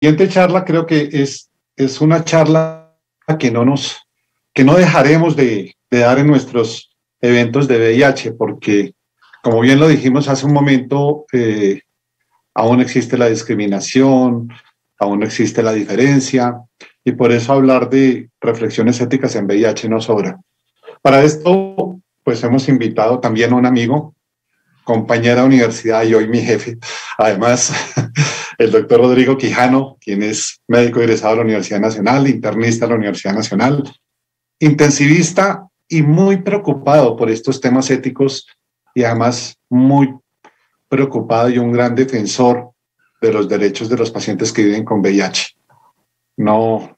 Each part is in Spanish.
siguiente charla creo que es una charla que no dejaremos de dar en nuestros eventos de VIH, porque como bien lo dijimos hace un momento, aún existe la discriminación, aún existe la diferencia, y por eso hablar de reflexiones éticas en VIH no sobra. Para esto, pues hemos invitado también a un amigo, compañera de universidad y hoy mi jefe, además, el doctor Rodrigo Quijano, quien es médico egresado de la Universidad Nacional, internista de la Universidad Nacional, intensivista y muy preocupado por estos temas éticos y además muy preocupado y un gran defensor de los derechos de los pacientes que viven con VIH. No,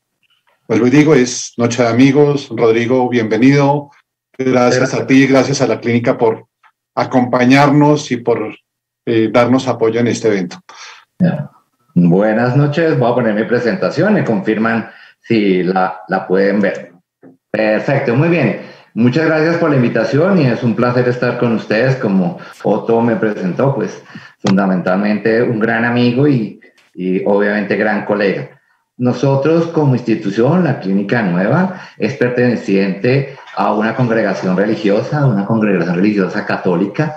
vuelvo y digo, es Noche de Amigos. Rodrigo, bienvenido. Gracias a ti, gracias a la clínica por acompañarnos y por darnos apoyo en este evento. Buenas noches, voy a poner mi presentación, me confirman si la pueden ver. Perfecto, muy bien. Muchas gracias por la invitación y es un placer estar con ustedes. Como Otto me presentó, pues fundamentalmente un gran amigo y obviamente gran colega. Nosotros como institución, la Clínica Nueva, es perteneciente a una congregación religiosa católica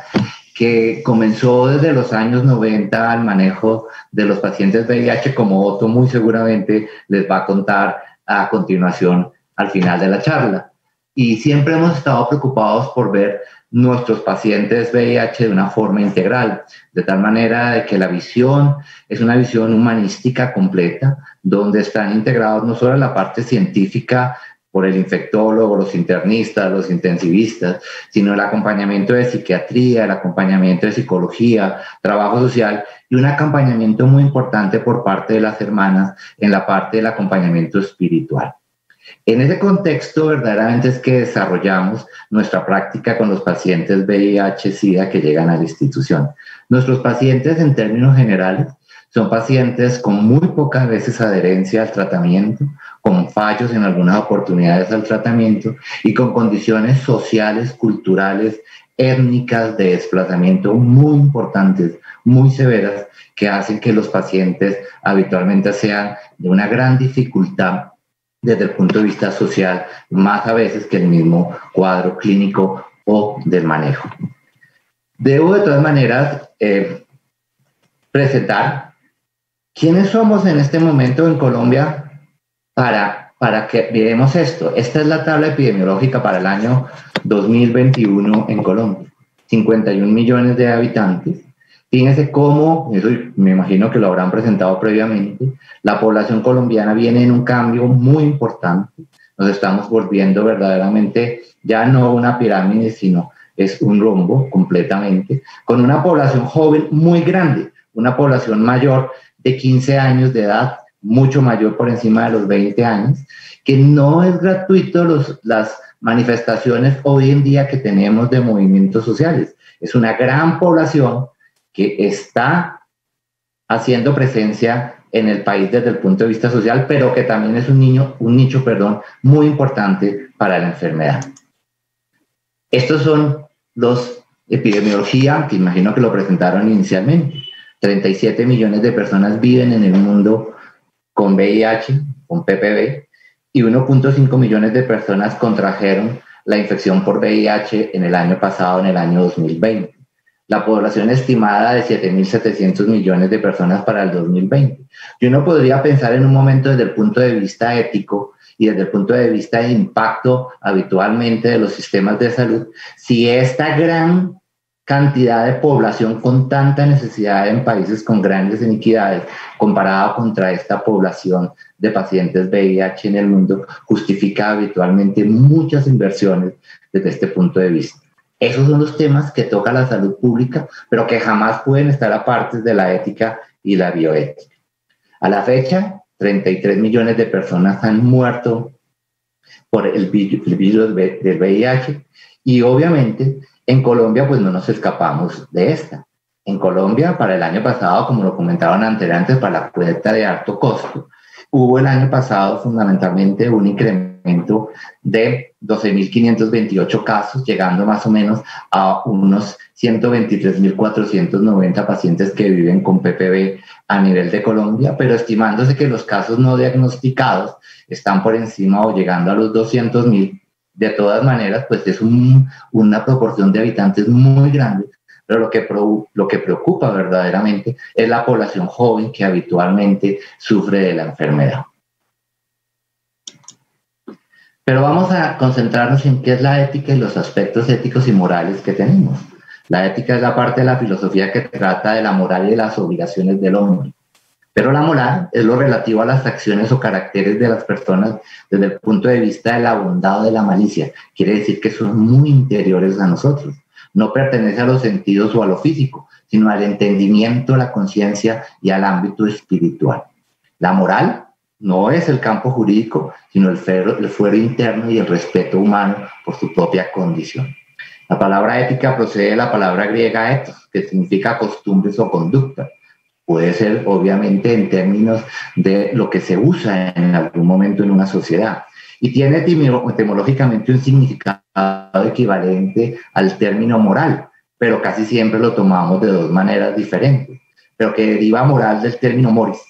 que comenzó desde los años 90 al manejo de los pacientes VIH, como Otto muy seguramente les va a contar a continuación al final de la charla. Y siempre hemos estado preocupados por ver nuestros pacientes VIH de una forma integral, de tal manera de que la visión es una visión humanística completa, donde están integrados no solo la parte científica por el infectólogo, los internistas, los intensivistas, sino el acompañamiento de psiquiatría, el acompañamiento de psicología, trabajo social y un acompañamiento muy importante por parte de las hermanas en la parte del acompañamiento espiritual. En ese contexto, verdaderamente es que desarrollamos nuestra práctica con los pacientes VIH-Sida que llegan a la institución. Nuestros pacientes, en términos generales, son pacientes con muy pocas veces adherencia al tratamiento, con fallos en algunas oportunidades al tratamiento y con condiciones sociales, culturales, étnicas de desplazamiento muy importantes, muy severas, que hacen que los pacientes habitualmente sean de una gran dificultad desde el punto de vista social, más a veces que el mismo cuadro clínico o del manejo. Debo de todas maneras presentar quiénes somos en este momento en Colombia para que veamos esto. Esta es la tabla epidemiológica para el año 2021 en Colombia. 51 millones de habitantes. Fíjense cómo, eso me imagino que lo habrán presentado previamente, la población colombiana viene en un cambio muy importante. Nos estamos volviendo verdaderamente ya no una pirámide, sino es un rombo completamente, con una población joven muy grande, una población mayor de 15 años de edad, mucho mayor por encima de los 20 años, que no es gratuito las manifestaciones hoy en día que tenemos de movimientos sociales. Es una gran población que está haciendo presencia en el país desde el punto de vista social, pero que también es un nicho muy importante para la enfermedad. Estos son los epidemiología, que imagino que lo presentaron inicialmente. 37 millones de personas viven en el mundo con VIH, con PPV, y 1.5 millones de personas contrajeron la infección por VIH en el año pasado, en el año 2020. La población estimada de 7.700 millones de personas para el 2020. Y uno podría pensar en un momento desde el punto de vista ético y desde el punto de vista de impacto habitualmente de los sistemas de salud, si esta gran cantidad de población con tanta necesidad en países con grandes inequidades comparado contra esta población de pacientes VIH en el mundo justifica habitualmente muchas inversiones desde este punto de vista. Esos son los temas que toca la salud pública, pero que jamás pueden estar aparte de la ética y la bioética. A la fecha, 33 millones de personas han muerto por el virus del VIH y obviamente en Colombia pues no nos escapamos de esta. En Colombia, para el año pasado, como lo comentaron anteriormente, para la cuenta de alto costo, hubo el año pasado fundamentalmente un incremento incremento de 12.528 casos, llegando más o menos a unos 123.490 pacientes que viven con PPB a nivel de Colombia, pero estimándose que los casos no diagnosticados están por encima o llegando a los 200.000. De todas maneras, pues es una proporción de habitantes muy grande, pero lo que preocupa verdaderamente es la población joven que habitualmente sufre de la enfermedad. Pero vamos a concentrarnos en qué es la ética y los aspectos éticos y morales que tenemos. La ética es la parte de la filosofía que trata de la moral y de las obligaciones del hombre. Pero la moral es lo relativo a las acciones o caracteres de las personas desde el punto de vista de la bondad o de la malicia. Quiere decir que son muy interiores a nosotros. No pertenece a los sentidos o a lo físico, sino al entendimiento, a la conciencia y al ámbito espiritual. La moral no es el campo jurídico, sino el fuero interno y el respeto humano por su propia condición. La palabra ética procede de la palabra griega ethos, que significa costumbres o conducta. Puede ser, obviamente, en términos de lo que se usa en algún momento en una sociedad. Y tiene etimológicamente un significado equivalente al término moral, pero casi siempre lo tomamos de dos maneras diferentes, pero que deriva moral del término moris.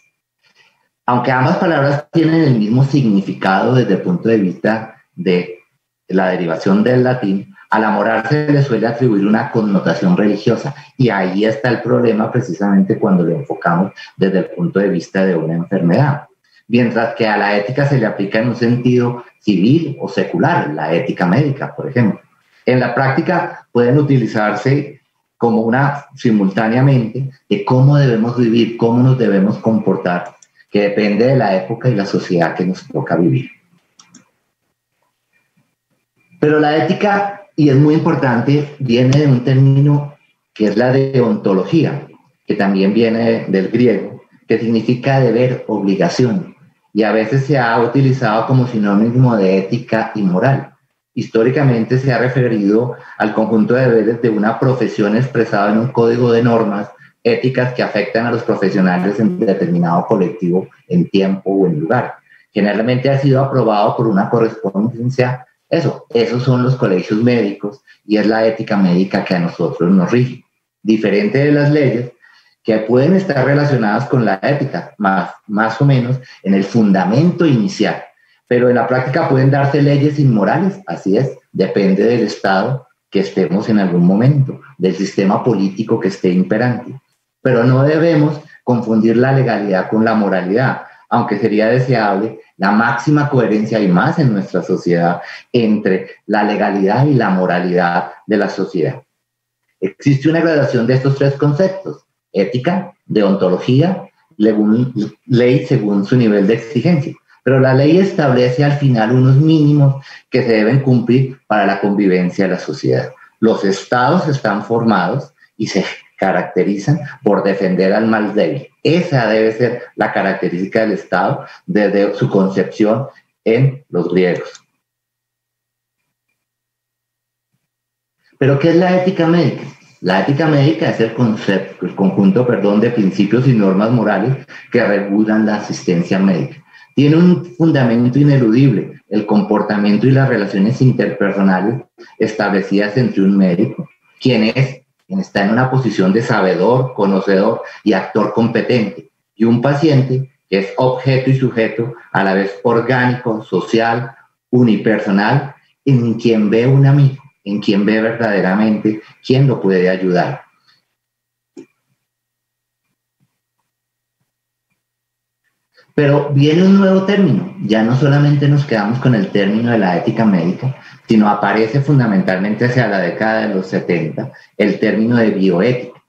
Aunque ambas palabras tienen el mismo significado desde el punto de vista de la derivación del latín, a la moral se le suele atribuir una connotación religiosa, y ahí está el problema precisamente cuando lo enfocamos desde el punto de vista de una enfermedad. Mientras que a la ética se le aplica en un sentido civil o secular, la ética médica, por ejemplo. En la práctica pueden utilizarse como una simultáneamente de cómo debemos vivir, cómo nos debemos comportar, que depende de la época y la sociedad que nos toca vivir. Pero la ética, y es muy importante, viene de un término que es la deontología, que también viene del griego, que significa deber, obligación, y a veces se ha utilizado como sinónimo de ética y moral. Históricamente se ha referido al conjunto de deberes de una profesión expresado en un código de normas éticas que afectan a los profesionales en determinado colectivo, en tiempo o en lugar. Generalmente ha sido aprobado por una correspondencia. Esos son los colegios médicos y es la ética médica que a nosotros nos rige. Diferente de las leyes que pueden estar relacionadas con la ética, más o menos en el fundamento inicial, pero en la práctica pueden darse leyes inmorales, así es, depende del estado que estemos en algún momento, del sistema político que esté imperante. Pero no debemos confundir la legalidad con la moralidad, aunque sería deseable la máxima coherencia y más en nuestra sociedad entre la legalidad y la moralidad de la sociedad. Existe una gradación de estos tres conceptos: ética, deontología, ley según su nivel de exigencia. Pero la ley establece al final unos mínimos que se deben cumplir para la convivencia de la sociedad. Los estados están formados y se caracterizan por defender al más débil. Esa debe ser la característica del Estado desde su concepción en los griegos. ¿Pero qué es la ética médica? La ética médica es el conjunto de principios y normas morales que regulan la asistencia médica. Tiene un fundamento ineludible: el comportamiento y las relaciones interpersonales establecidas entre un médico, quien está en una posición de sabedor, conocedor y actor competente, y un paciente que es objeto y sujeto a la vez orgánico, social, unipersonal, en quien ve un amigo, en quien ve verdaderamente quién lo puede ayudar. Pero viene un nuevo término. Ya no solamente nos quedamos con el término de la ética médica, sino aparece fundamentalmente hacia la década de los 70 el término de bioética,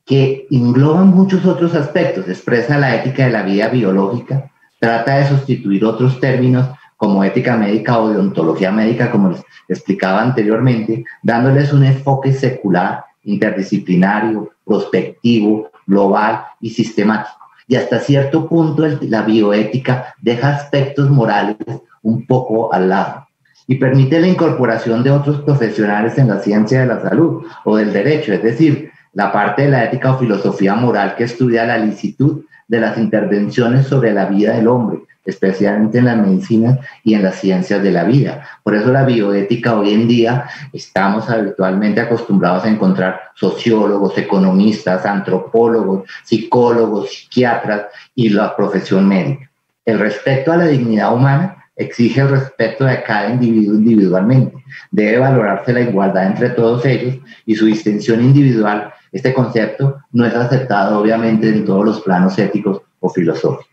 que engloba muchos otros aspectos. Expresa la ética de la vida biológica, trata de sustituir otros términos como ética médica o deontología médica, como les explicaba anteriormente, dándoles un enfoque secular, interdisciplinario, prospectivo, global y sistemático. Y hasta cierto punto la bioética deja aspectos morales un poco al lado y permite la incorporación de otros profesionales en la ciencia de la salud o del derecho, es decir, la parte de la ética o filosofía moral que estudia la licitud de las intervenciones sobre la vida del hombre, especialmente en la medicina y en las ciencias de la vida. Por eso la bioética hoy en día estamos habitualmente acostumbrados a encontrar sociólogos, economistas, antropólogos, psicólogos, psiquiatras y la profesión médica. El respeto a la dignidad humana exige el respeto de cada individuo individualmente. Debe valorarse la igualdad entre todos ellos y su distinción individual. Este concepto no es aceptado obviamente en todos los planos éticos o filosóficos.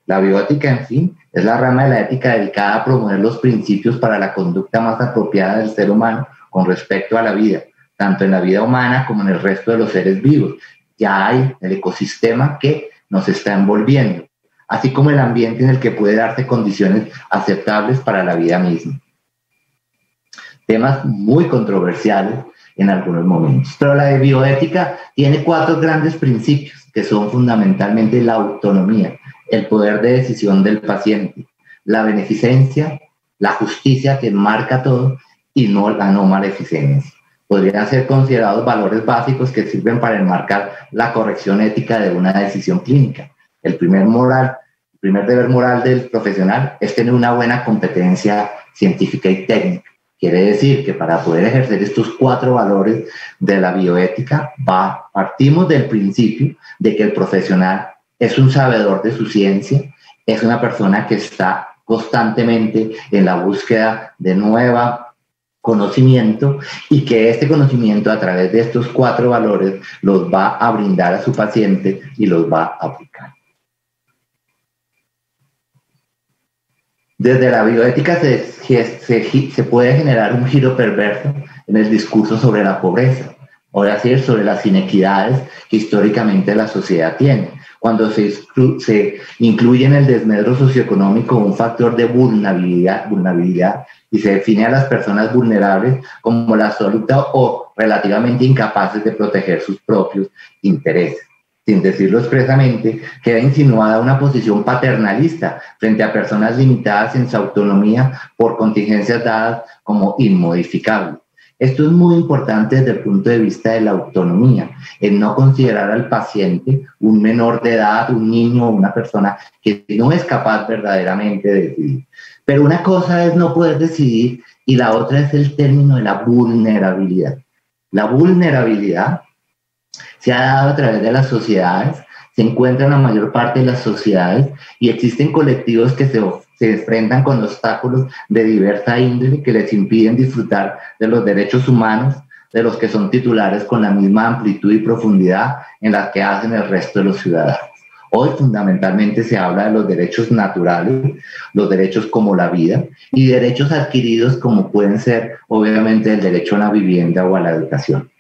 La bioética, en fin, es la rama de la ética dedicada a promover los principios para la conducta más apropiada del ser humano con respecto a la vida, tanto en la vida humana como en el resto de los seres vivos. Ya hay el ecosistema que nos está envolviendo, así como el ambiente en el que puede darse condiciones aceptables para la vida misma. Temas muy controversiales en algunos momentos. Pero la de bioética tiene 4 grandes principios que son fundamentalmente la autonomía, el poder de decisión del paciente, la beneficencia, la justicia que enmarca todo y no la no maleficencia. Podrían ser considerados valores básicos que sirven para enmarcar la corrección ética de una decisión clínica. El primer deber moral del profesional es tener una buena competencia científica y técnica. Quiere decir que para poder ejercer estos 4 valores de la bioética, partimos del principio de que el profesional es un sabedor de su ciencia, es una persona que está constantemente en la búsqueda de nuevo conocimiento y que este conocimiento a través de estos 4 valores los va a brindar a su paciente y los va a aplicar. Desde la bioética se puede generar un giro perverso en el discurso sobre la pobreza, o decir, sobre las inequidades que históricamente la sociedad tiene, cuando se incluye en el desmedro socioeconómico un factor de vulnerabilidad y se define a las personas vulnerables como la absoluta o relativamente incapaces de proteger sus propios intereses. Sin decirlo expresamente, queda insinuada una posición paternalista frente a personas limitadas en su autonomía por contingencias dadas como inmodificables. Esto es muy importante desde el punto de vista de la autonomía, en no considerar al paciente un menor de edad, un niño o una persona que no es capaz verdaderamente de decidir. Pero una cosa es no poder decidir y la otra es el término de la vulnerabilidad. La vulnerabilidad se ha dado a través de las sociedades, se encuentra en la mayor parte de las sociedades y existen colectivos que se enfrentan con obstáculos de diversa índole que les impiden disfrutar de los derechos humanos de los que son titulares con la misma amplitud y profundidad en las que hacen el resto de los ciudadanos. Hoy fundamentalmente se habla de los derechos naturales, los derechos como la vida y derechos adquiridos como pueden ser obviamente el derecho a la vivienda o a la educación.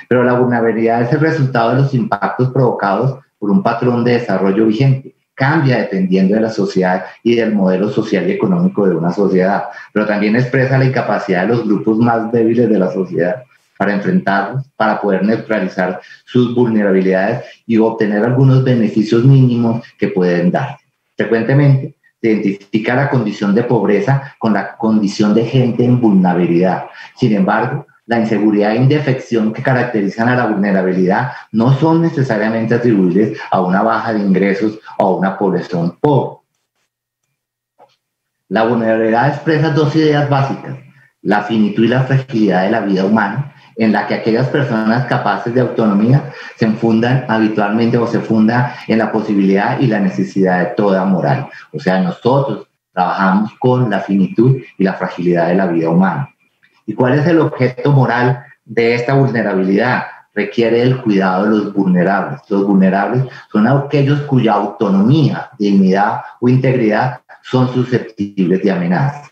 Pero la vulnerabilidad es el resultado de los impactos provocados por un patrón de desarrollo vigente. Cambia dependiendo de la sociedad y del modelo social y económico de una sociedad, pero también expresa la incapacidad de los grupos más débiles de la sociedad para enfrentarlos, para poder neutralizar sus vulnerabilidades y obtener algunos beneficios mínimos que pueden dar. Frecuentemente se identifica la condición de pobreza con la condición de gente en vulnerabilidad. Sin embargo, la inseguridad e indefección que caracterizan a la vulnerabilidad no son necesariamente atribuibles a una baja de ingresos o a una población pobre. La vulnerabilidad expresa 2 ideas básicas: la finitud y la fragilidad de la vida humana, en la que aquellas personas capaces de autonomía se fundan habitualmente o se fundan en la posibilidad y la necesidad de toda moral. O sea, nosotros trabajamos con la finitud y la fragilidad de la vida humana. ¿Y cuál es el objeto moral de esta vulnerabilidad? Requiere el cuidado de los vulnerables. Los vulnerables son aquellos cuya autonomía, dignidad o integridad son susceptibles de amenazas.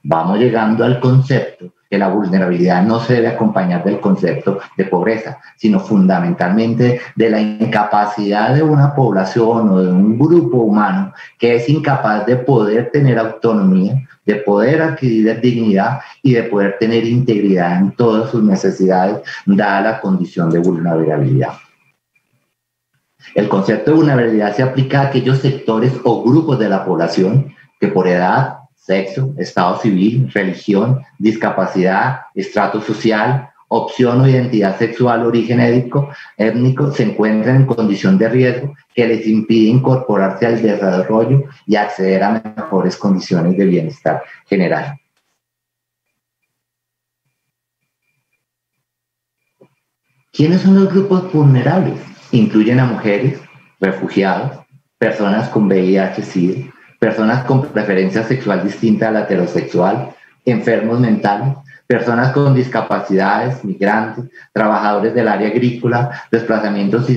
Vamos llegando al concepto que la vulnerabilidad no se debe acompañar del concepto de pobreza, sino fundamentalmente de la incapacidad de una población o de un grupo humano que es incapaz de poder tener autonomía, de poder adquirir dignidad y de poder tener integridad en todas sus necesidades, dada la condición de vulnerabilidad. El concepto de vulnerabilidad se aplica a aquellos sectores o grupos de la población que por edad, sexo, estado civil, religión, discapacidad, estrato social opción o identidad sexual, origen étnico, se encuentran en condición de riesgo que les impide incorporarse al desarrollo y acceder a mejores condiciones de bienestar general. ¿Quiénes son los grupos vulnerables? Incluyen a mujeres, refugiados, personas con VIH-Sida, personas con preferencia sexual distinta a la heterosexual, enfermos mentales, personas con discapacidades, migrantes, trabajadores del área agrícola, desplazamientos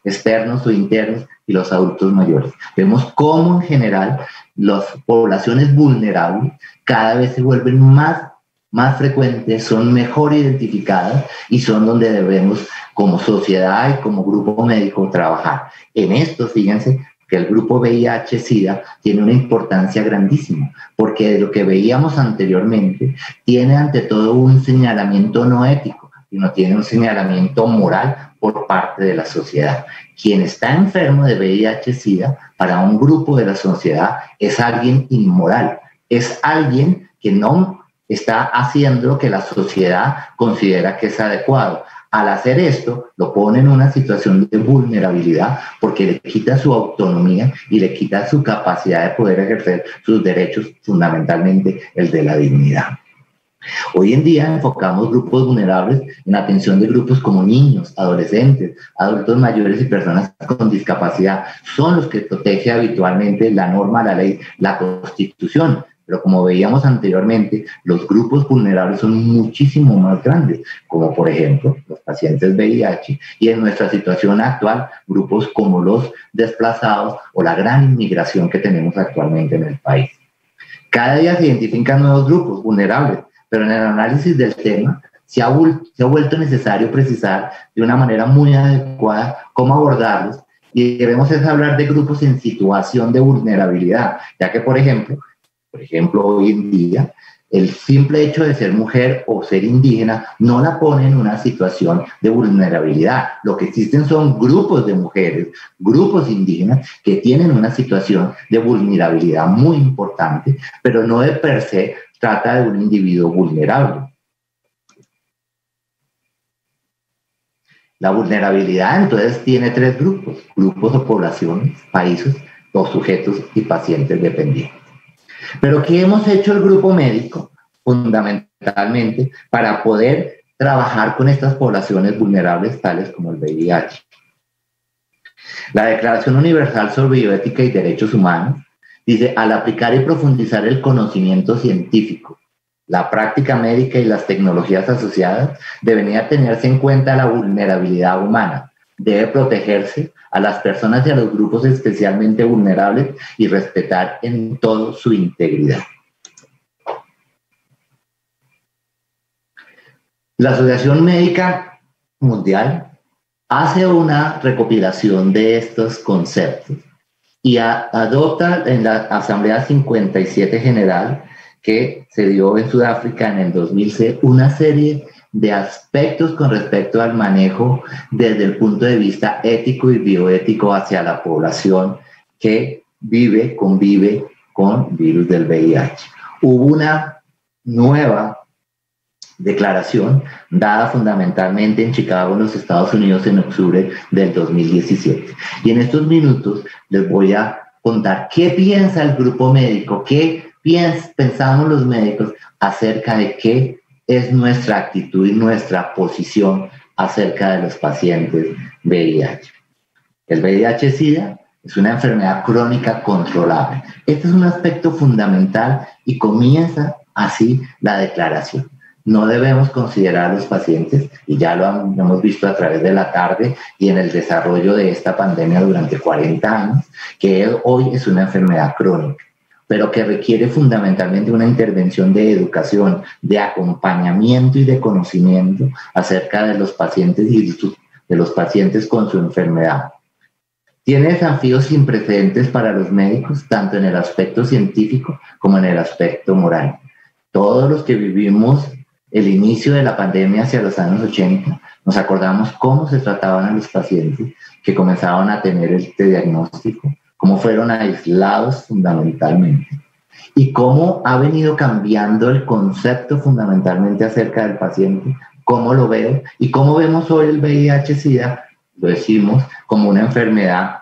externos o internos y los adultos mayores. Vemos cómo en general las poblaciones vulnerables cada vez se vuelven más frecuentes, son mejor identificadas y son donde debemos como sociedad y como grupo médico trabajar. En esto, fíjense, que el grupo VIH-Sida tiene una importancia grandísima, porque de lo que veíamos anteriormente, tiene ante todo un señalamiento no ético, sino tiene un señalamiento moral por parte de la sociedad. Quien está enfermo de VIH-Sida, para un grupo de la sociedad, es alguien inmoral, es alguien que no está haciendo lo que la sociedad considera que es adecuado. Al hacer esto, lo pone en una situación de vulnerabilidad porque le quita su autonomía y le quita su capacidad de poder ejercer sus derechos, fundamentalmente el de la dignidad. Hoy en día enfocamos grupos vulnerables en atención de grupos como niños, adolescentes, adultos mayores y personas con discapacidad. Son los que protege habitualmente la norma, la ley, la Constitución. Pero como veíamos anteriormente, los grupos vulnerables son muchísimo más grandes, como por ejemplo los pacientes VIH y en nuestra situación actual, grupos como los desplazados o la gran inmigración que tenemos actualmente en el país. Cada día se identifican nuevos grupos vulnerables, pero en el análisis del tema se ha vuelto necesario precisar de una manera muy adecuada cómo abordarlos y debemos hablar de grupos en situación de vulnerabilidad, ya que por ejemplo, hoy en día, el simple hecho de ser mujer o ser indígena no la pone en una situación de vulnerabilidad. Lo que existen son grupos de mujeres, grupos indígenas que tienen una situación de vulnerabilidad muy importante, pero no de per se trata de un individuo vulnerable. La vulnerabilidad entonces tiene tres grupos o poblaciones, países o sujetos y pacientes dependientes. Pero ¿qué hemos hecho el grupo médico? Fundamentalmente para poder trabajar con estas poblaciones vulnerables tales como el VIH. La Declaración Universal sobre Bioética y Derechos Humanos dice, al aplicar y profundizar el conocimiento científico, la práctica médica y las tecnologías asociadas, debería tenerse en cuenta la vulnerabilidad humana. Debe protegerse a las personas y a los grupos especialmente vulnerables y respetar en todo su integridad. La Asociación Médica Mundial hace una recopilación de estos conceptos y adopta en la Asamblea 57 General que se dio en Sudáfrica en el 2006 una serie de aspectos con respecto al manejo desde el punto de vista ético y bioético hacia la población que convive con virus del VIH. Hubo una nueva declaración dada fundamentalmente en Chicago, en los Estados Unidos, en octubre del 2017. Y en estos minutos les voy a contar qué piensa el grupo médico, qué pensamos los médicos acerca de qué es nuestra actitud y nuestra posición acerca de los pacientes VIH. El VIH-Sida es una enfermedad crónica controlable. Este es un aspecto fundamental y comienza así la declaración. No debemos considerar a los pacientes, y ya lo hemos visto a través de la tarde y en el desarrollo de esta pandemia durante 40 años, que hoy es una enfermedad crónica, pero que requiere fundamentalmente una intervención de educación, de acompañamiento y de conocimiento acerca de los pacientes y de los pacientes con su enfermedad. Tiene desafíos sin precedentes para los médicos, tanto en el aspecto científico como en el aspecto moral. Todos los que vivimos el inicio de la pandemia hacia los años 80, nos acordamos cómo se trataban a los pacientes que comenzaban a tener este diagnóstico, cómo fueron aislados fundamentalmente y cómo ha venido cambiando el concepto fundamentalmente acerca del paciente cómo lo veo y cómo vemos hoy el VIH-Sida, lo decimos como una enfermedad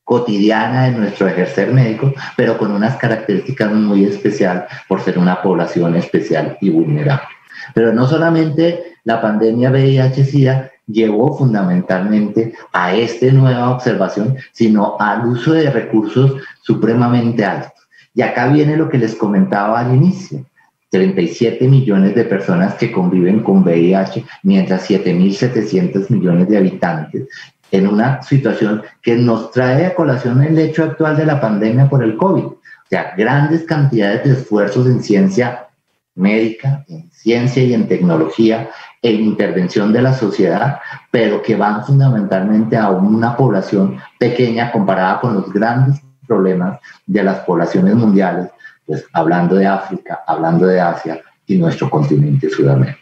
cotidiana de nuestro ejercer médico, pero con unas características muy especiales por ser una población especial y vulnerable. Pero no solamente la pandemia VIH-Sida llevó fundamentalmente a esta nueva observación, sino al uso de recursos supremamente altos. Y acá viene lo que les comentaba al inicio. 37 millones de personas que conviven con VIH, mientras 7.700 millones de habitantes, en una situación que nos trae a colación el hecho actual de la pandemia por el COVID. O sea, grandes cantidades de esfuerzos en ciencia médica, en ciencia y en tecnología, en intervención de la sociedad, pero que van fundamentalmente a una población pequeña comparada con los grandes problemas de las poblaciones mundiales, pues hablando de África, hablando de Asia y nuestro continente Sudamérica.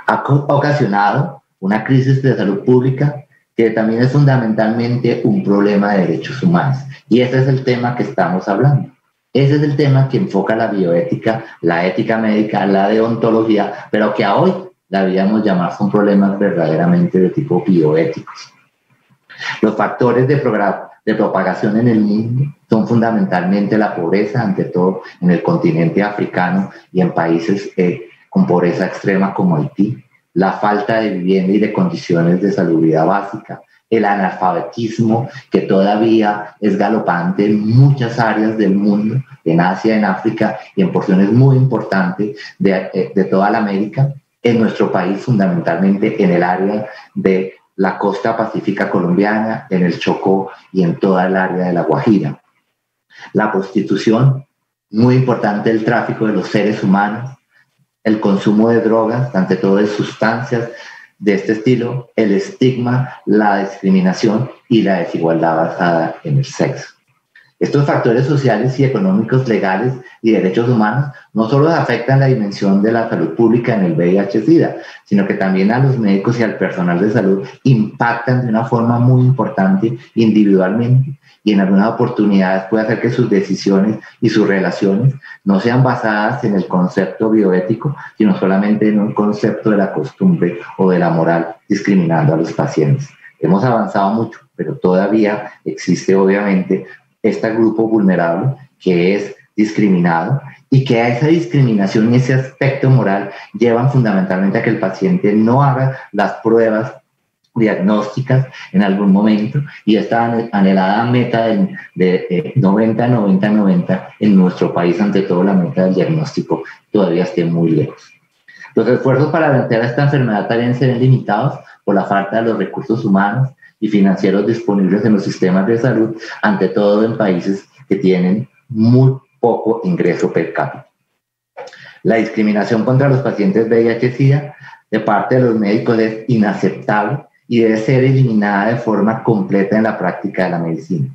Ha ocasionado una crisis de salud pública que también es fundamentalmente un problema de derechos humanos. Y ese es el tema que estamos hablando. Ese es el tema que enfoca la bioética, la ética médica, la deontología, pero que a hoy la deberíamos llamar son problemas verdaderamente de tipo bioéticos. Los factores de propagación en el mundo son fundamentalmente la pobreza, ante todo en el continente africano y en países con pobreza extrema como Haití, la falta de vivienda y de condiciones de salubridad básica, el analfabetismo que todavía es galopante en muchas áreas del mundo, en Asia, en África y en porciones muy importantes de toda la América, en nuestro país fundamentalmente en el área de la costa pacífica colombiana, en el Chocó y en toda el área de La Guajira. La prostitución, muy importante el tráfico de los seres humanos, el consumo de drogas, ante todo de sustancias de este estilo, el estigma, la discriminación y la desigualdad basada en el sexo. Estos factores sociales y económicos, legales y derechos humanos no solo afectan la dimensión de la salud pública en el VIH-Sida, sino que también a los médicos y al personal de salud impactan de una forma muy importante individualmente y en algunas oportunidades puede hacer que sus decisiones y sus relaciones no sean basadas en el concepto bioético, sino solamente en un concepto de la costumbre o de la moral, discriminando a los pacientes. Hemos avanzado mucho, pero todavía existe obviamente este grupo vulnerable que es discriminado y que a esa discriminación y ese aspecto moral llevan fundamentalmente a que el paciente no haga las pruebas diagnósticas en algún momento y esta anhelada meta de 90-90-90 en nuestro país, ante todo la meta del diagnóstico, todavía esté muy lejos. Los esfuerzos para vencer a esta enfermedad también se ven limitados por la falta de los recursos humanos y financieros disponibles en los sistemas de salud, ante todo en países que tienen muy poco ingreso per cápita. La discriminación contra los pacientes VIH-Sida de parte de los médicos es inaceptable y debe ser eliminada de forma completa en la práctica de la medicina.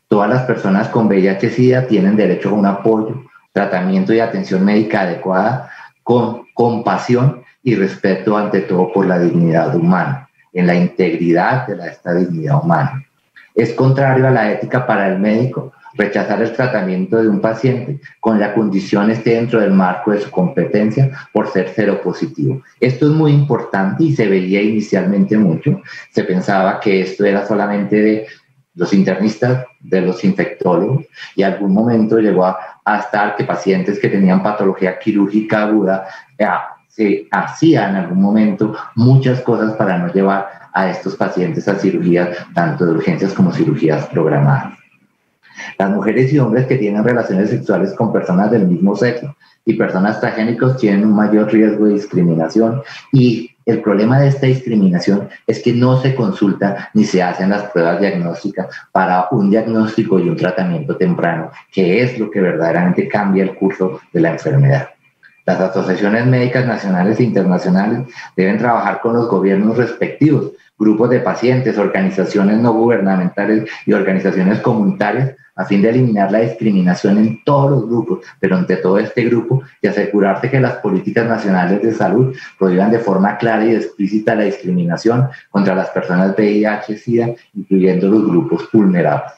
Todas las personas con VIH-Sida tienen derecho a un apoyo, tratamiento y atención médica adecuada, con compasión y respeto ante todo por la dignidad humana, en la integridad de esta dignidad humana. Es contrario a la ética para el médico rechazar el tratamiento de un paciente con la condición esté dentro del marco de su competencia por ser seropositivo. Esto es muy importante y se veía inicialmente mucho. Se pensaba que esto era solamente de los internistas, de los infectólogos, y en algún momento llegó a estar que pacientes que tenían patología quirúrgica aguda se hacían en algún momento muchas cosas para no llevar a estos pacientes a cirugías, tanto de urgencias como cirugías programadas. Las mujeres y hombres que tienen relaciones sexuales con personas del mismo sexo y personas transgénicos tienen un mayor riesgo de discriminación, y el problema de esta discriminación es que no se consulta ni se hacen las pruebas diagnósticas para un diagnóstico y un tratamiento temprano, que es lo que verdaderamente cambia el curso de la enfermedad. Las asociaciones médicas nacionales e internacionales deben trabajar con los gobiernos respectivos, grupos de pacientes, organizaciones no gubernamentales y organizaciones comunitarias a fin de eliminar la discriminación en todos los grupos, pero ante todo este grupo, y asegurarse que las políticas nacionales de salud prohíban de forma clara y explícita la discriminación contra las personas VIH-Sida, incluyendo los grupos vulnerables.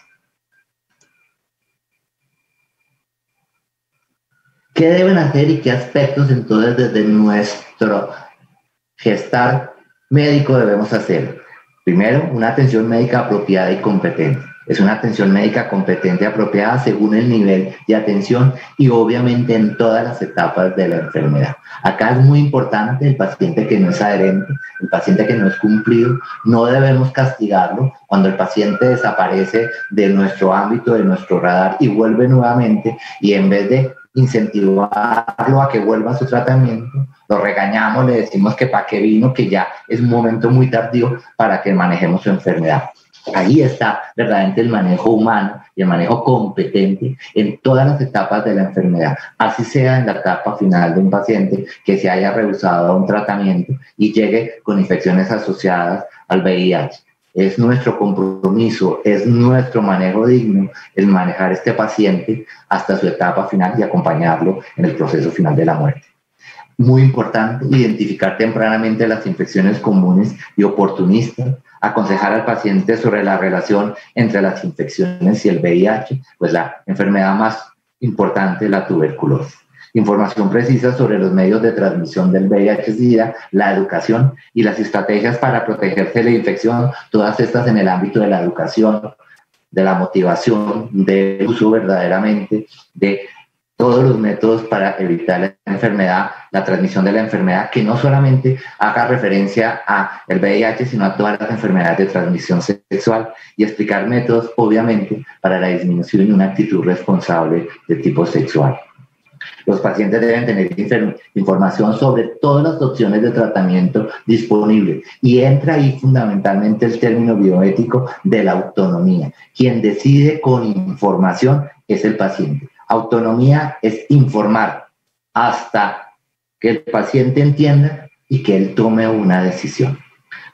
¿Qué deben hacer y qué aspectos entonces desde nuestro gestar médico debemos hacer? Primero, una atención médica apropiada y competente. Es una atención médica competente y apropiada según el nivel de atención y obviamente en todas las etapas de la enfermedad. Acá es muy importante el paciente que no es adherente, el paciente que no es cumplido, no debemos castigarlo. Cuando el paciente desaparece de nuestro ámbito, de nuestro radar y vuelve nuevamente, y en vez de incentivarlo a que vuelva a su tratamiento, lo regañamos, le decimos que para qué vino, que ya es un momento muy tardío para que manejemos su enfermedad. Ahí está verdaderamente el manejo humano y el manejo competente en todas las etapas de la enfermedad, así sea en la etapa final de un paciente que se haya rehusado a un tratamiento y llegue con infecciones asociadas al VIH. Es nuestro compromiso, es nuestro manejo digno el manejar este paciente hasta su etapa final y acompañarlo en el proceso final de la muerte. Muy importante identificar tempranamente las infecciones comunes y oportunistas, aconsejar al paciente sobre la relación entre las infecciones y el VIH, pues la enfermedad más importante es la tuberculosis. Información precisa sobre los medios de transmisión del VIH-Sida, la educación y las estrategias para protegerse de la infección, todas estas en el ámbito de la educación, de la motivación, del uso verdaderamente de todos los métodos para evitar la enfermedad, la transmisión de la enfermedad, que no solamente haga referencia a el VIH, sino a todas las enfermedades de transmisión sexual, y explicar métodos, obviamente, para la disminución de una actitud responsable de tipo sexual. Los pacientes deben tener información sobre todas las opciones de tratamiento disponibles, y entra ahí fundamentalmente el término bioético de la autonomía. Quien decide con información es el paciente. Autonomía es informar hasta que el paciente entienda y que él tome una decisión.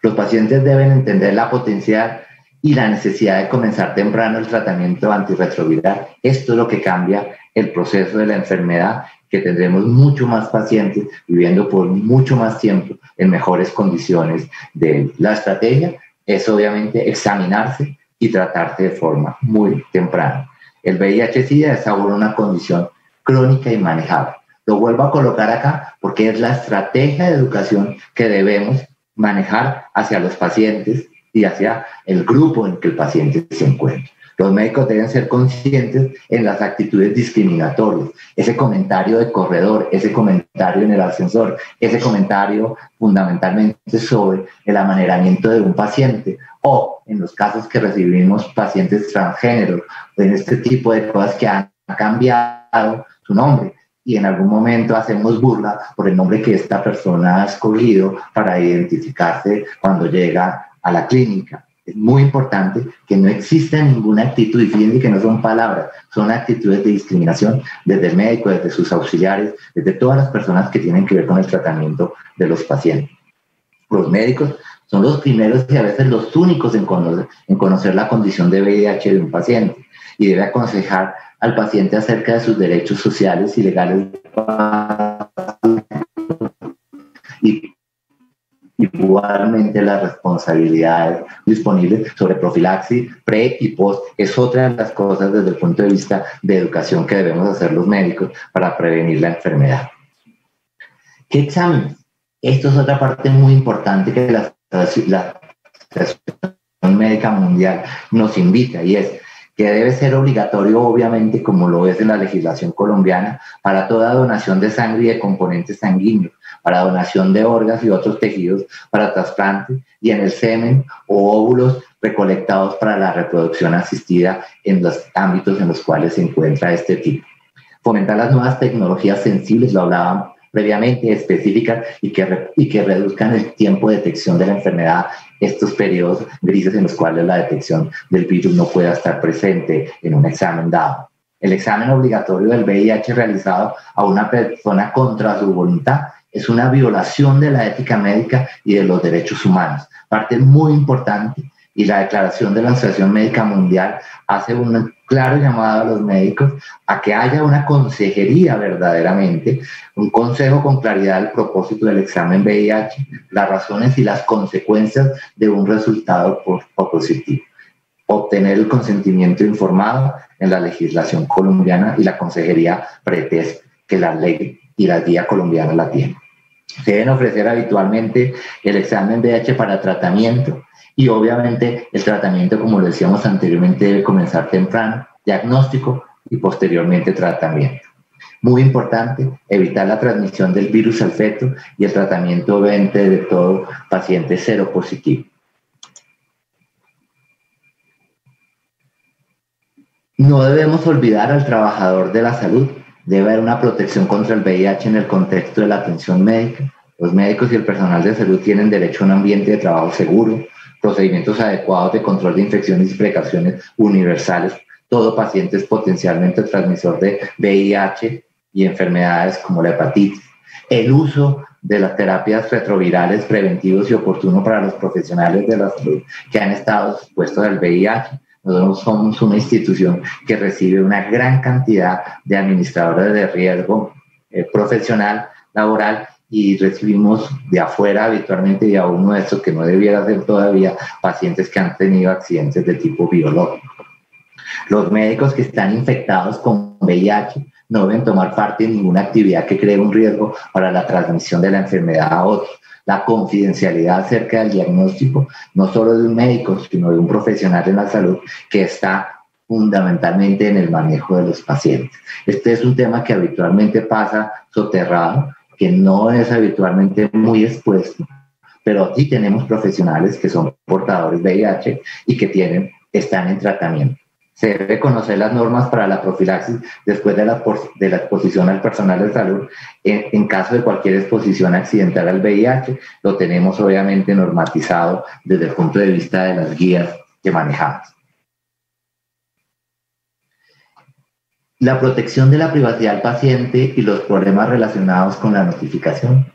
Los pacientes deben entender la potencial y la necesidad de comenzar temprano el tratamiento antirretroviral. Esto es lo que cambia el proceso de la enfermedad, que tendremos mucho más pacientes viviendo por mucho más tiempo en mejores condiciones de él. La estrategia es obviamente examinarse y tratarse de forma muy temprana. El VIH-Sida es ahora una condición crónica y manejable. Lo vuelvo a colocar acá porque es la estrategia de educación que debemos manejar hacia los pacientes y hacia el grupo en que el paciente se encuentra. Los médicos deben ser conscientes en las actitudes discriminatorias, ese comentario de corredor, ese comentario en el ascensor, ese comentario fundamentalmente sobre el amaneramiento de un paciente, o en los casos que recibimos pacientes transgéneros, en este tipo de cosas que han cambiado su nombre y en algún momento hacemos burla por el nombre que esta persona ha escogido para identificarse cuando llega a la clínica. Es muy importante que no exista ninguna actitud, y fíjense que no son palabras, son actitudes de discriminación desde el médico, desde sus auxiliares, desde todas las personas que tienen que ver con el tratamiento de los pacientes. Los médicos son los primeros y a veces los únicos en conocer la condición de VIH de un paciente, y debe aconsejar al paciente acerca de sus derechos sociales y legales y igualmente las responsabilidades disponibles sobre profilaxis, pre y post. Es otra de las cosas desde el punto de vista de educación que debemos hacer los médicos para prevenir la enfermedad. ¿Qué exámenes? Esto es otra parte muy importante que la Asociación Médica Mundial nos invita, y es que debe ser obligatorio, obviamente, como lo es en la legislación colombiana, para toda donación de sangre y de componentes sanguíneos, para donación de órganos y otros tejidos para trasplante, y en el semen o óvulos recolectados para la reproducción asistida en los ámbitos en los cuales se encuentra este tipo. Fomentar las nuevas tecnologías sensibles, lo hablábamos previamente, específicas y que reduzcan el tiempo de detección de la enfermedad, estos periodos grises en los cuales la detección del virus no pueda estar presente en un examen dado. El examen obligatorio del VIH realizado a una persona contra su voluntad es una violación de la ética médica y de los derechos humanos. Parte muy importante, y la declaración de la Asociación Médica Mundial hace un claro llamado a los médicos a que haya una consejería verdaderamente, un consejo con claridad del propósito del examen VIH, las razones y las consecuencias de un resultado positivo. Obtener el consentimiento informado en la legislación colombiana y la consejería pretest que la ley y la guía colombiana la tienen. Se deben ofrecer habitualmente el examen VIH para tratamiento y obviamente el tratamiento, como lo decíamos anteriormente, debe comenzar temprano, diagnóstico y posteriormente tratamiento. Muy importante, evitar la transmisión del virus al feto y el tratamiento obviamente de todo paciente seropositivo. No debemos olvidar al trabajador de la salud. Debe haber una protección contra el VIH en el contexto de la atención médica. Los médicos y el personal de salud tienen derecho a un ambiente de trabajo seguro, procedimientos adecuados de control de infecciones y precauciones universales. Todo paciente es potencialmente transmisor de VIH y enfermedades como la hepatitis. El uso de las terapias retrovirales preventivos y oportunos para los profesionales de la salud que han estado expuestos al VIH. Nosotros somos una institución que recibe una gran cantidad de administradores de riesgo profesional, laboral, y recibimos de afuera habitualmente y aún nuestro, que no debiera ser todavía, pacientes que han tenido accidentes de tipo biológico. Los médicos que están infectados con VIH no deben tomar parte en ninguna actividad que cree un riesgo para la transmisión de la enfermedad a otros. La confidencialidad acerca del diagnóstico, no solo de un médico, sino de un profesional en la salud que está fundamentalmente en el manejo de los pacientes. Este es un tema que habitualmente pasa soterrado, que no es habitualmente muy expuesto, pero sí tenemos profesionales que son portadores de VIH y que están en tratamiento. Se debe conocer las normas para la profilaxis después de la exposición al personal de salud. En caso de cualquier exposición accidental al VIH, lo tenemos obviamente normatizado desde el punto de vista de las guías que manejamos. La protección de la privacidad del paciente y los problemas relacionados con la notificación.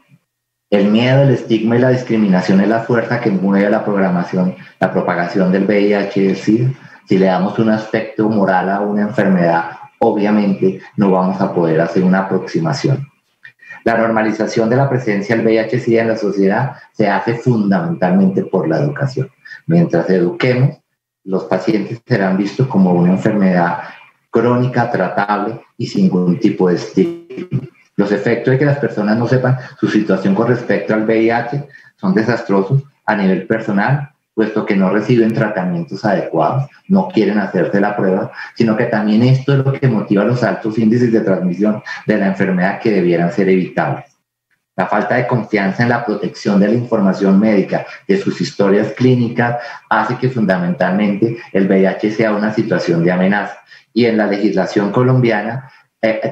El miedo, el estigma y la discriminación es la fuerza que mueve la propagación del VIH y del SIDA. Si le damos un aspecto moral a una enfermedad, obviamente no vamos a poder hacer una aproximación. La normalización de la presencia del VIH-Sida en la sociedad se hace fundamentalmente por la educación. Mientras eduquemos, los pacientes serán vistos como una enfermedad crónica, tratable y sin ningún tipo de estigma. Los efectos de que las personas no sepan su situación con respecto al VIH son desastrosos a nivel personal, puesto que no reciben tratamientos adecuados, no quieren hacerse la prueba, sino que también esto es lo que motiva los altos índices de transmisión de la enfermedad que debieran ser evitables. La falta de confianza en la protección de la información médica de sus historias clínicas hace que fundamentalmente el VIH sea una situación de amenaza. Y en la legislación colombiana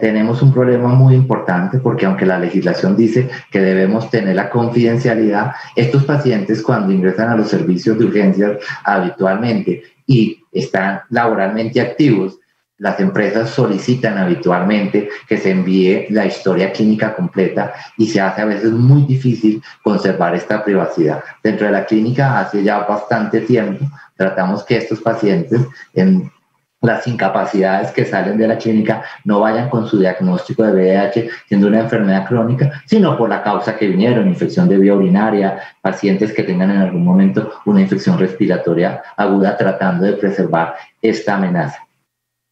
tenemos un problema muy importante porque aunque la legislación dice que debemos tener la confidencialidad, estos pacientes cuando ingresan a los servicios de urgencias habitualmente y están laboralmente activos, las empresas solicitan habitualmente que se envíe la historia clínica completa y se hace a veces muy difícil conservar esta privacidad. Dentro de la clínica hace ya bastante tiempo tratamos que estos pacientes en las incapacidades que salen de la clínica no vayan con su diagnóstico de VIH siendo una enfermedad crónica, sino por la causa que vinieron, infección de vía urinaria, pacientes que tengan en algún momento una infección respiratoria aguda tratando de preservar esta amenaza.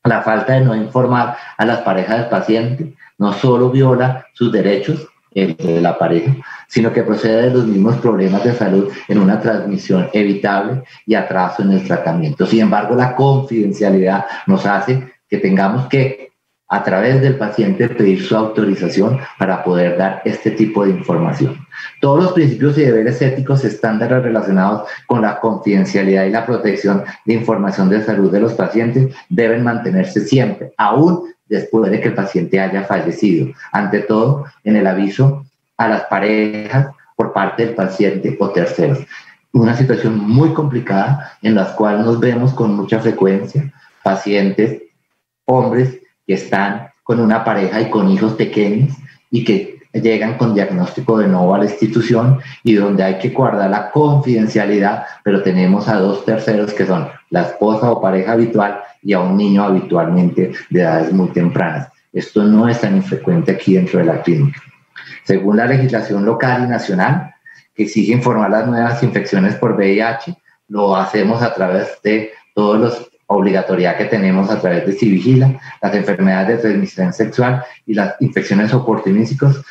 La falta de no informar a las parejas del paciente no solo viola sus derechos, el de la pareja, sino que procede de los mismos problemas de salud en una transmisión evitable y atraso en el tratamiento. Sin embargo, la confidencialidad nos hace que tengamos que, a través del paciente, pedir su autorización para poder dar este tipo de información. Todos los principios y deberes éticos estándares relacionados con la confidencialidad y la protección de información de salud de los pacientes deben mantenerse siempre, aún después de que el paciente haya fallecido. Ante todo, en el aviso a las parejas por parte del paciente o terceros. Una situación muy complicada en la cual nos vemos con mucha frecuencia pacientes, hombres que están con una pareja y con hijos pequeños y que llegan con diagnóstico de nuevo a la institución y donde hay que guardar la confidencialidad, pero tenemos a dos terceros que son la esposa o pareja habitual y a un niño habitualmente de edades muy tempranas. Esto no es tan infrecuente aquí dentro de la clínica. Según la legislación local y nacional, que exige informar las nuevas infecciones por VIH, lo hacemos a través de todos los obligatoriedad que tenemos a través de Civigila, las enfermedades de transmisión sexual y las infecciones oportunistas,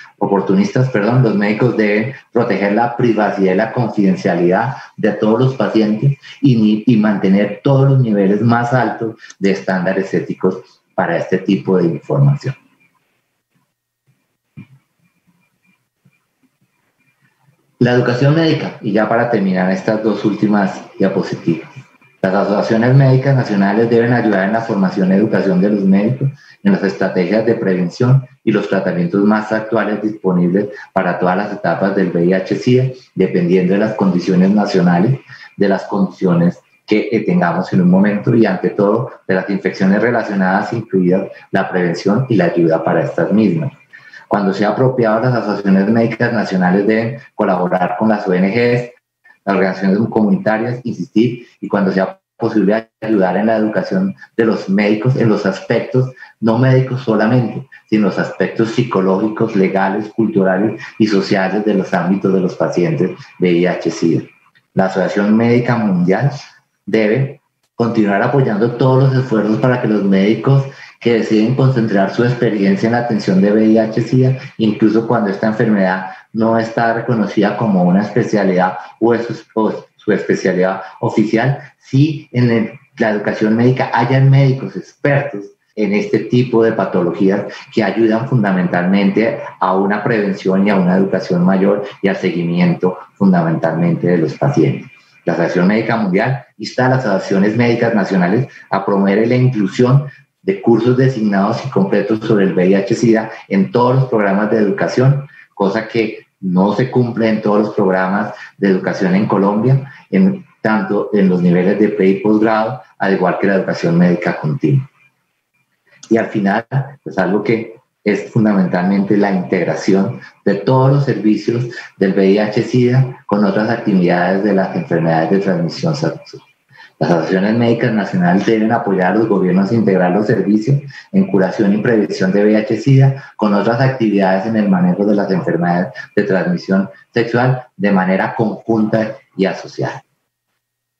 los médicos deben proteger la privacidad y la confidencialidad de todos los pacientes y mantener todos los niveles más altos de estándares éticos para este tipo de información. La educación médica, y ya para terminar estas dos últimas diapositivas. Las asociaciones médicas nacionales deben ayudar en la formación y educación de los médicos, en las estrategias de prevención y los tratamientos más actuales disponibles para todas las etapas del VIH-Sida, dependiendo de las condiciones nacionales, de las condiciones que tengamos en un momento y ante todo de las infecciones relacionadas, incluidas la prevención y la ayuda para estas mismas. Cuando sea apropiado, las asociaciones médicas nacionales deben colaborar con las ONGs, las organizaciones comunitarias, insistir, y cuando sea posible ayudar en la educación de los médicos en los aspectos, no médicos solamente, sino los aspectos psicológicos, legales, culturales y sociales de los ámbitos de los pacientes VIH-Sida. La Asociación Médica Mundial debe continuar apoyando todos los esfuerzos para que los médicos que deciden concentrar su experiencia en la atención de VIH-Sida, incluso cuando esta enfermedad no está reconocida como una especialidad o su especialidad oficial, si en la educación médica hayan médicos expertos en este tipo de patologías que ayudan fundamentalmente a una prevención y a una educación mayor y al seguimiento fundamentalmente de los pacientes. La Asociación Médica Mundial insta a las asociaciones médicas nacionales a promover la inclusión de cursos designados y completos sobre el VIH-Sida en todos los programas de educación, cosa que no se cumple en todos los programas de educación en Colombia, tanto en los niveles de pre y posgrado, al igual que la educación médica continua. Y al final, pues algo que es fundamentalmente la integración de todos los servicios del VIH-Sida con otras actividades de las enfermedades de transmisión sexual. Las asociaciones médicas nacionales deben apoyar a los gobiernos a integrar los servicios en curación y prevención de VIH-Sida con otras actividades en el manejo de las enfermedades de transmisión sexual de manera conjunta y asociada.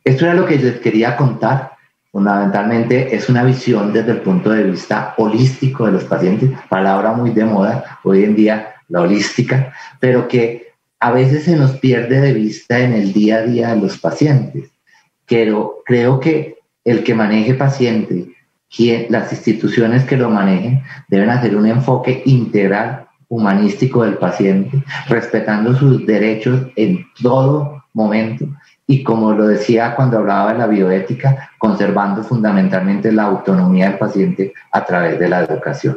Esto era lo que les quería contar. Fundamentalmente es una visión desde el punto de vista holístico de los pacientes, palabra muy de moda hoy en día, la holística, pero que a veces se nos pierde de vista en el día a día de los pacientes. Pero creo que el que maneje paciente, las instituciones que lo manejen, deben hacer un enfoque integral, humanístico del paciente, respetando sus derechos en todo momento y, como lo decía cuando hablaba de la bioética, conservando fundamentalmente la autonomía del paciente a través de la educación.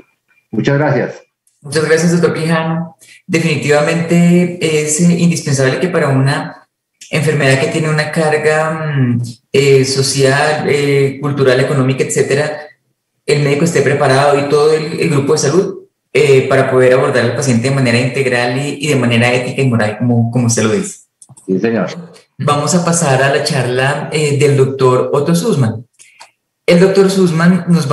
Muchas gracias. Muchas gracias, doctor Quijano. Definitivamente es indispensable que para una enfermedad que tiene una carga social, cultural, económica, etcétera, el médico esté preparado y todo el grupo de salud para poder abordar al paciente de manera integral y de manera ética y moral, como usted lo dice. Sí, señor. Vamos a pasar a la charla del doctor Otto Sussman. El doctor Sussman nos va